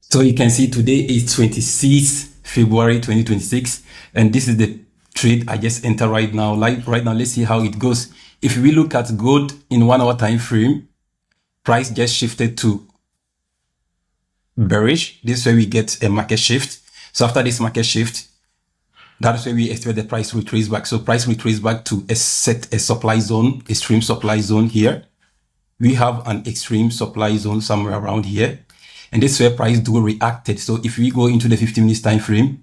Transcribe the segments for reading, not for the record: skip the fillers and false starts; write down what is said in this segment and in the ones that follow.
So you can see today is 26th February 2026, and this is the trade I just entered right now. Right now, let's see how it goes. If we look at gold in 1 hour time frame, price just shifted to bearish. This is where we get a market shift. So after this market shift, that's where we expect the price to retrace back. So price retrace back to a supply zone, extreme supply zone here. We have an extreme supply zone somewhere around here. And this is where price do reacted. So if we go into the 15 minutes time frame,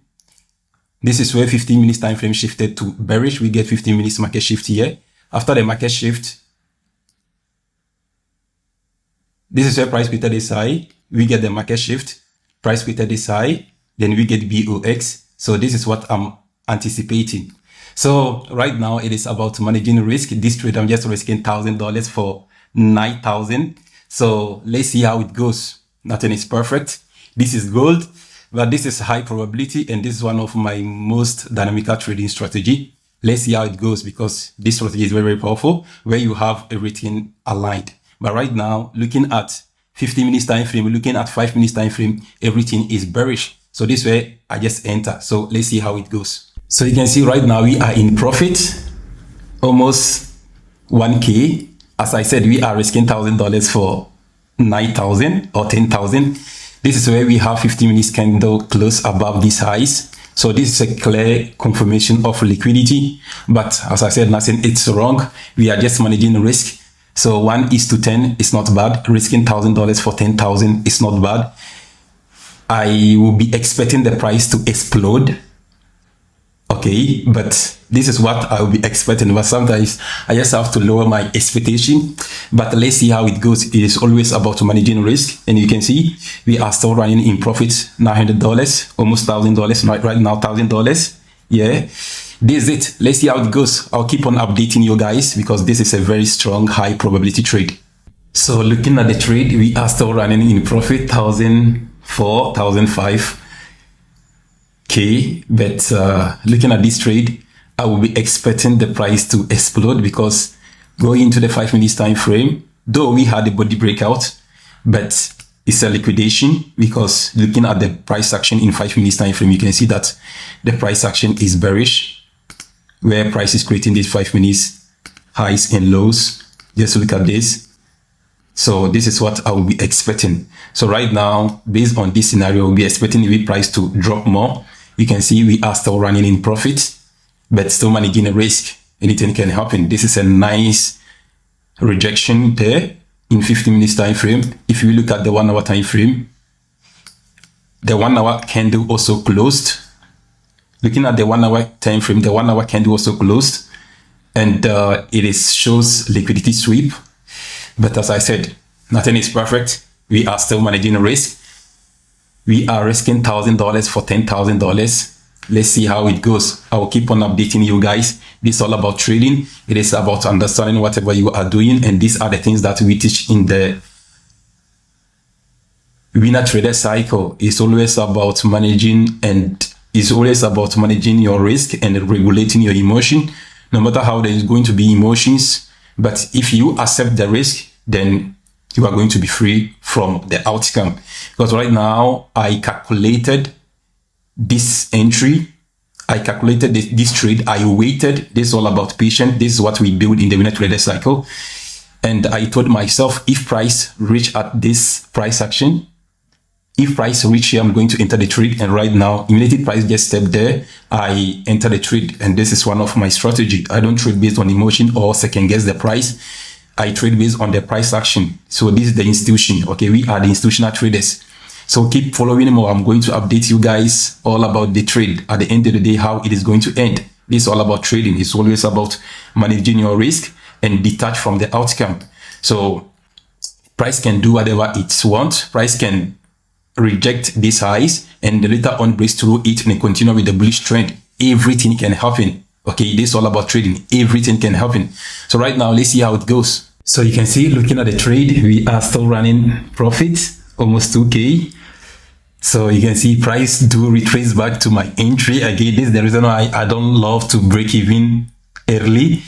this is where 15 minutes time frame shifted to bearish. We get 15 minutes market shift here. After the market shift, this is where price created this high. We get the market shift. Price created this high. Then we get BOX. So this is what I'm anticipating. So right now it is about managing risk. This trade, I'm just risking $1,000 for 9,000. So let's see how it goes. Nothing is perfect. This is gold, but this is high probability, and this is one of my most dynamical trading strategy. Let's see how it goes, because this strategy is very, very powerful where you have everything aligned. But right now, looking at 15 minutes time frame, looking at 5 minutes time frame, everything is bearish. So this way I just enter. So let's see how it goes. So you can see right now we are in profit, almost 1K. As I said, we are risking $1,000 for 9,000 or 10,000. This is where we have 15 minutes candle close above these highs. So this is a clear confirmation of liquidity. But as I said, nothing it's wrong. We are just managing risk. So 1:10 is not bad. Risking $1,000 for 10,000 is not bad. I will be expecting the price to explode. Okay, but this is what I will be expecting. But sometimes I just have to lower my expectation. But let's see how it goes. It is always about managing risk. And you can see we are still running in profit, $900, almost $1,000 right now, $1,000. Yeah, this is it. Let's see how it goes. I'll keep on updating you guys, because this is a very strong, high probability trade. So looking at the trade, we are still running in profit, 1,004, 1,005. Okay, but looking at this trade, I will be expecting the price to explode, because going into the 5 minutes time frame, though we had a body breakout, but it's a liquidation, because looking at the price action in 5 minutes time frame, you can see that the price action is bearish, where price is creating these 5 minutes highs and lows. Just look at this. So this is what I will be expecting. So right now, based on this scenario, we'll be expecting the price to drop more. You can see we are still running in profit, but still managing a risk. Anything can happen. This is a nice rejection there in 15 minutes time frame. If you look at the 1 hour time frame, the 1 hour candle also closed. Looking at the 1 hour time frame, the 1 hour candle also closed, and it shows liquidity sweep. But as I said, nothing is perfect. We are still managing a risk. We are risking $1,000 for $10,000. Let's see how it goes. I will keep on updating you guys. This is all about trading. It is about understanding whatever you are doing. And these are the things that we teach in the winner trader cycle. It's always about managing, and it's always about managing your risk and regulating your emotion. No matter how there is going to be emotions, but if you accept the risk, then you are going to be free from the outcome. Because right now, I calculated this entry. I calculated this trade. I waited. This is all about patience. This is what we build in the winner trader cycle. And I told myself, if price reach at this price action, if price reach here, I'm going to enter the trade. And right now, immediately price just stepped there, I enter the trade. And this is one of my strategy. I don't trade based on emotion or second guess the price. I trade based on the price action. So this is the institution. Okay, we are the institutional traders. So keep following more. I'm going to update you guys all about the trade. At the end of the day, how it is going to end. This is all about trading. It's always about managing your risk and detach from the outcome. So price can do whatever it wants. Price can reject these highs and later on breaks through it and continue with the bullish trend. Everything can happen. Okay, this is all about trading. Everything can happen. So right now, let's see how it goes. So you can see, looking at the trade, we are still running profits, almost 2K. So you can see price do retrace back to my entry. Again, this is the reason why I don't love to break even early,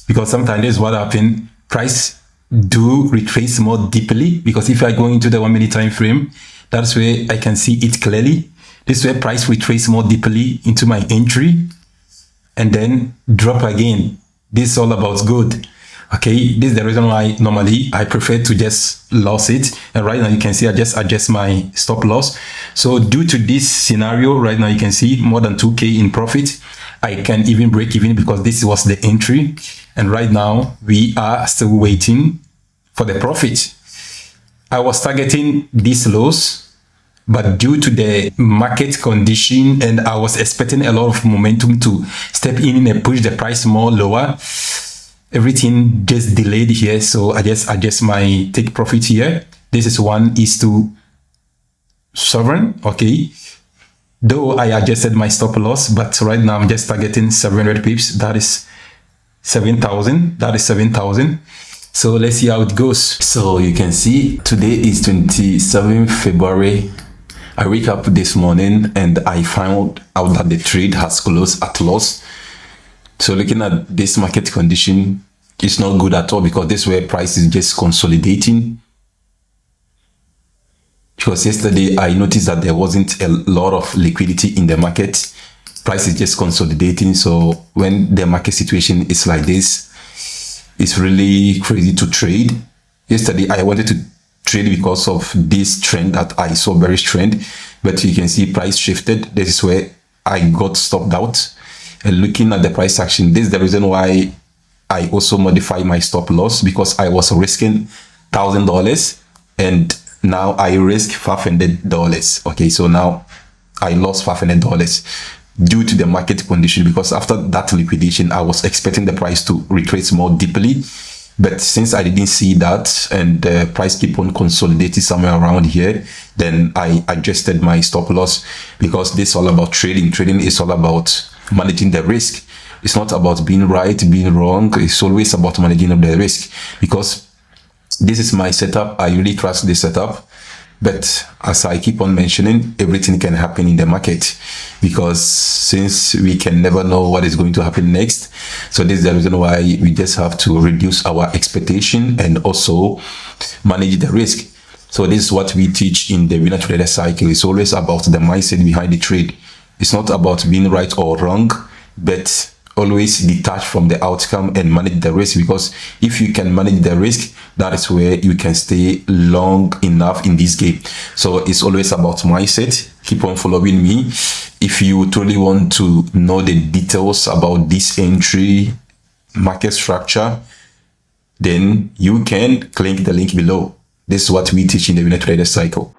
because sometimes this is what happens. Price do retrace more deeply, because if I go into the 1 minute time frame, That's where I can see it clearly. This is where price retrace more deeply into my entry and then drop again. This is all about good. Okay, this is the reason why normally I prefer to just loss it. And right now you can see I just adjust my stop loss. So due to this scenario, right now you can see more than 2K in profit. I can even break even because this was the entry. And right now we are still waiting for the profit. I was targeting these lows, but due to the market condition and I was expecting a lot of momentum to step in and push the price more lower, everything just delayed here. So I just adjust my take profit here. This is 1:7. Okay. Though I adjusted my stop loss, but right now I'm just targeting 700 pips. That is 7,000. That is 7,000. So let's see how it goes. So you can see today is 27 February. I wake up this morning and I found out that the trade has closed at loss. So looking at this market condition, it's not good at all because this is where price is just consolidating. Because yesterday I noticed that there wasn't a lot of liquidity in the market. Price is just consolidating. So when the market situation is like this, it's really crazy to trade. Yesterday I wanted to trade because of this trend that I saw, bearish trend, but you can see price shifted. This is where I got stopped out. And looking at the price action, this is the reason why I also modify my stop loss, because I was risking $1,000 and now I risk $500. Okay, so now I lost $500 due to the market condition, because after that liquidation I was expecting the price to retrace more deeply, but since I didn't see that and the price keep on consolidating somewhere around here, then I adjusted my stop loss, because this is all about trading. Trading is all about managing the risk. It's not about being right, being wrong. It's always about managing the risk, because this is my setup. I really trust this setup. But as I keep on mentioning, everything can happen in the market, because since we can never know what is going to happen next, so this is the reason why we just have to reduce our expectation and also manage the risk. So this is what we teach in the winner trader cycle. It's always about the mindset behind the trade. It's not about being right or wrong, but always detach from the outcome and manage the risk, because if you can manage the risk, that is where you can stay long enough in this game. So it's always about mindset. Keep on following me. If you truly want to know the details about this entry, market structure, then you can click the link below. This is what we teach in the winner trader cycle.